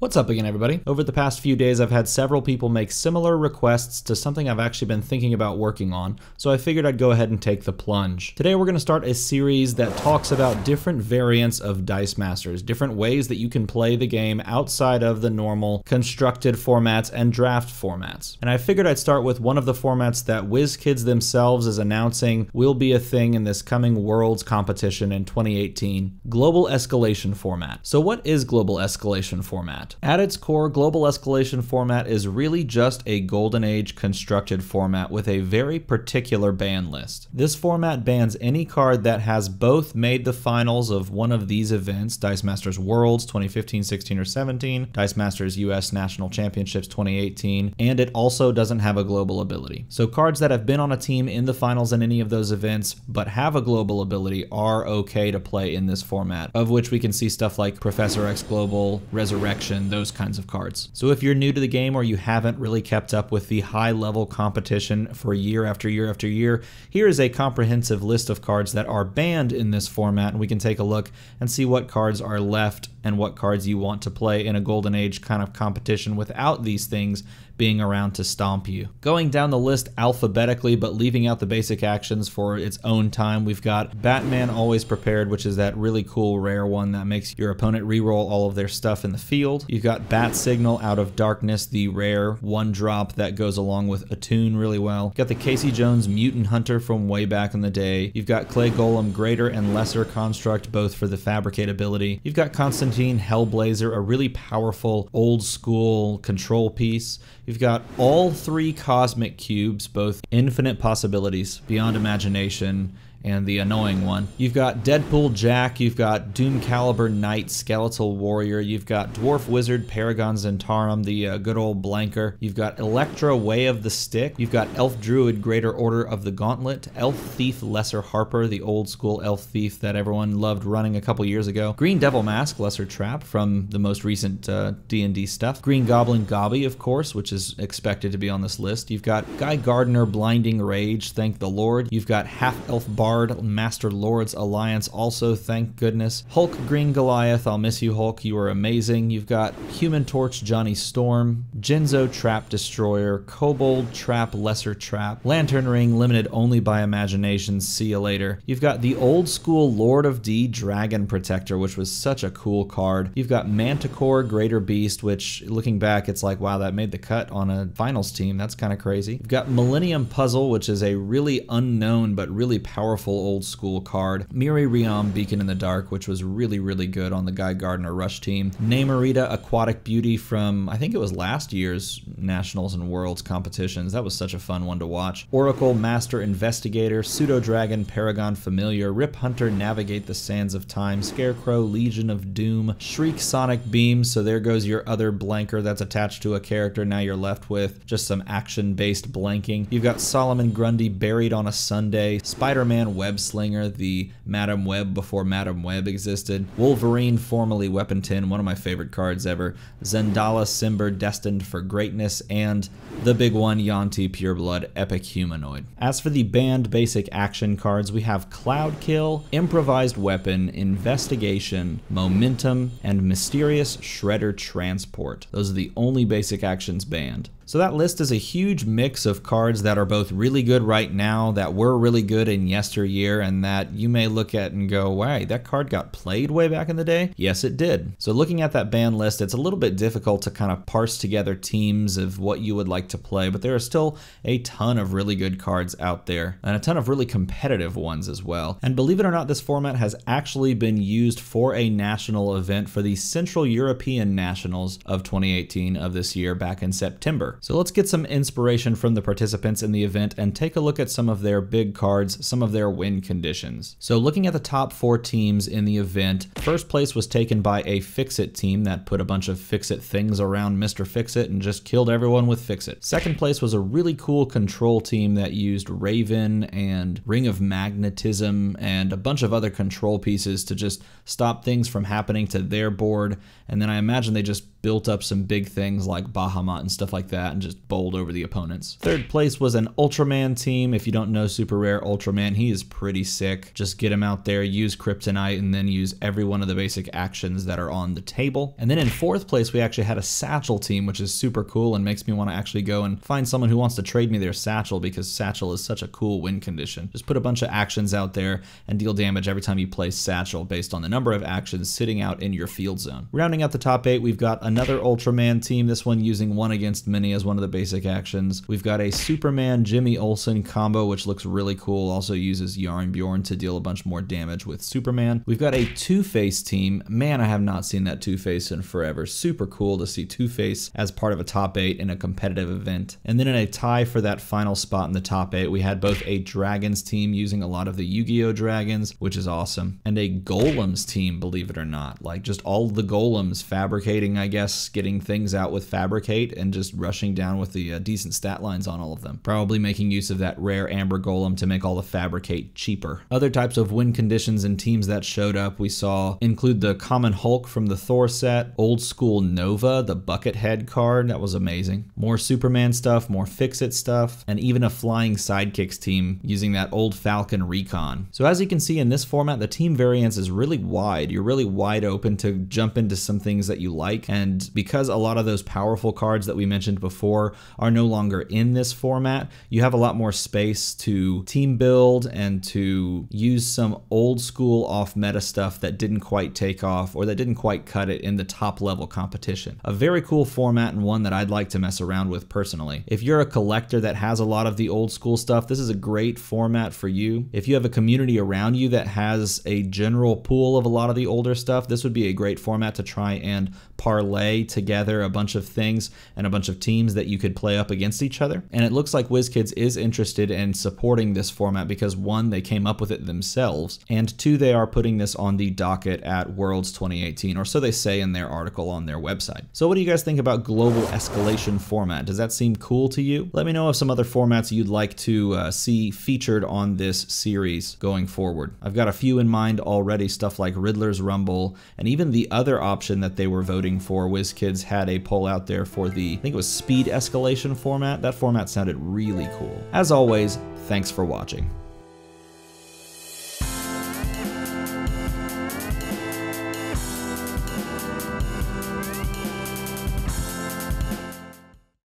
What's up again, everybody? Over the past few days, I've had several people make similar requests to something I've actually been thinking about working on, so I figured I'd go ahead and take the plunge. Today, we're going to start a series that talks about different variants of Dice Masters, different ways that you can play the game outside of the normal constructed formats and draft formats. And I figured I'd start with one of the formats that WizKids themselves is announcing will be a thing in this coming Worlds competition in 2018, Global Escalation format. So what is Global Escalation format? At its core, Global Escalation format is really just a Golden Age constructed format with a very particular ban list. This format bans any card that has both made the finals of one of these events, Dice Masters Worlds 2015, 16, or 17, Dice Masters US National Championships 2018, and it also doesn't have a global ability. So cards that have been on a team in the finals in any of those events but have a global ability are okay to play in this format, of which we can see stuff like Professor X Global, Resurrection, those kinds of cards. So if you're new to the game or you haven't really kept up with the high level competition for year after year after year, here is a comprehensive list of cards that are banned in this format, and we can take a look and see what cards are left and what cards you want to play in a Golden Age kind of competition without these things being around to stomp you. Going down the list alphabetically, but leaving out the basic actions for its own time, we've got Batman Always Prepared, which is that really cool rare one that makes your opponent reroll all of their stuff in the field. You've got Bat Signal Out of Darkness, the rare one drop that goes along with Attune really well. You've got the Casey Jones Mutant Hunter from way back in the day. You've got Clay Golem Greater and Lesser Construct, both for the Fabricate ability. You've got Constantine Hellblazer, a really powerful old school control piece. You've got all three Cosmic Cubes, both Infinite Possibilities, Beyond Imagination, and the annoying one. You've got Deadpool Jack, you've got Doom Caliber Knight, Skeletal Warrior, you've got Dwarf Wizard, Paragon Zentarum, the good old blanker. You've got Electra, Way of the Stick. You've got Elf Druid, Greater Order of the Gauntlet. Elf Thief, Lesser Harper, the old school Elf Thief that everyone loved running a couple years ago. Green Devil Mask, Lesser Trap from the most recent D&D stuff. Green Goblin Gobby, of course, which is expected to be on this list. You've got Guy Gardner, Blinding Rage, thank the Lord. You've got Half Elf Bard, Master Lords Alliance, also thank goodness. Hulk Green Goliath, I'll miss you Hulk, you are amazing. You've got Human Torch Johnny Storm, Jinzo Trap Destroyer, Kobold Trap Lesser Trap, Lantern Ring limited only by imagination, see you later. You've got the old school Lord of D Dragon Protector, which was such a cool card. You've got Manticore Greater Beast, which looking back it's like, wow, that made the cut on a finals team, that's kind of crazy. You've got Millennium Puzzle, which is a really unknown but really powerful old school card. Miri Riam Beacon in the Dark, which was really good on the Guy Gardner Rush team. Namorita Aquatic Beauty from, I think it was last year's Nationals and Worlds competitions. That was such a fun one to watch. Oracle Master Investigator, Pseudo Dragon Paragon Familiar, Rip Hunter Navigate the Sands of Time, Scarecrow Legion of Doom, Shriek Sonic Beam, so there goes your other blanker that's attached to a character. Now you're left with just some action-based blanking. You've got Solomon Grundy Buried on a Sunday, Spider-Man Web Slinger, the Madam Web before Madam Web existed. Wolverine, formerly Weapon 10, one of my favorite cards ever. Zendala Simber, Destined for Greatness, and the big one, Yanti Pureblood, Epic Humanoid. As for the banned basic action cards, we have Cloud Kill, Improvised Weapon, Investigation, Momentum, and Mysterious Shredder Transport. Those are the only basic actions banned. So that list is a huge mix of cards that are both really good right now, that were really good in yesteryear, and that you may look at and go, wow, that card got played way back in the day? Yes, it did. So looking at that ban list, it's a little bit difficult to kind of parse together teams of what you would like to play, but there are still a ton of really good cards out there, and a ton of really competitive ones as well. And believe it or not, this format has actually been used for a national event for the Central European Nationals of 2018 of this year back in September. So let's get some inspiration from the participants in the event and take a look at some of their big cards, some of their win conditions. So looking at the top 4 teams in the event, first place was taken by a Fix-It team that put a bunch of Fix-It things around Mr. Fix-It and just killed everyone with Fix-It. Second place was a really cool control team that used Raven and Ring of Magnetism and a bunch of other control pieces to just stop things from happening to their board. And then I imagine they just built up some big things like Bahamut and stuff like that and just bowled over the opponents. Third place was an Ultraman team. If you don't know super rare Ultraman, he is pretty sick. Just get him out there, use Kryptonite, and then use every one of the basic actions that are on the table. And then in fourth place, we actually had a Satchel team, which is super cool and makes me want to actually go and find someone who wants to trade me their Satchel, because Satchel is such a cool win condition. Just put a bunch of actions out there and deal damage every time you play Satchel based on the number of actions sitting out in your field zone. Rounding out the top 8, we've got another Ultraman team, this one using one against many as one of the basic actions. We've got a Superman Jimmy Olsen combo, which looks really cool, also uses Yarn Bjorn to deal a bunch more damage with Superman. We've got a Two-Face team. Man, I have not seen that Two-Face in forever. Super cool to see Two-Face as part of a top 8 in a competitive event. And then in a tie for that final spot in the top 8, we had both a Dragons team using a lot of the Yu-Gi-Oh! Dragons, which is awesome, and a Golems team, believe it or not. Like, just all the Golems fabricating, I guess, getting things out with Fabricate and just rushing down with the decent stat lines on all of them. Probably making use of that rare Amber Golem to make all the Fabricate cheaper. Other types of win conditions and teams that showed up we saw include the Common Hulk from the Thor set, Old School Nova, the Buckethead card, that was amazing. More Superman stuff, more Fix-It stuff, and even a Flying Sidekicks team using that old Falcon Recon. So as you can see in this format, the team variance is really wide. You're really wide open to jump into some things that you like, and because a lot of those powerful cards that we mentioned before are no longer in this format, you have a lot more space to team build and to use some old school off meta stuff that didn't quite take off or that didn't quite cut it in the top level competition. A very cool format and one that I'd like to mess around with personally. If you're a collector that has a lot of the old school stuff, this is a great format for you. If you have a community around you that has a general pool of a lot of the older stuff, this would be a great format to try and parlay together a bunch of things and a bunch of teams that you could play up against each other. And it looks like WizKids is interested in supporting this format because 1, they came up with it themselves, and 2, they are putting this on the docket at Worlds 2018, or so they say in their article on their website. So what do you guys think about global escalation format? Does that seem cool to you? Let me know of some other formats you'd like to see featured on this series going forward. I've got a few in mind already, stuff like Riddler's Rumble, and even the other option that they were voting for. WizKids had a poll out there for the, I think it was Speed Escalation format. That format sounded really cool. As always, thanks for watching.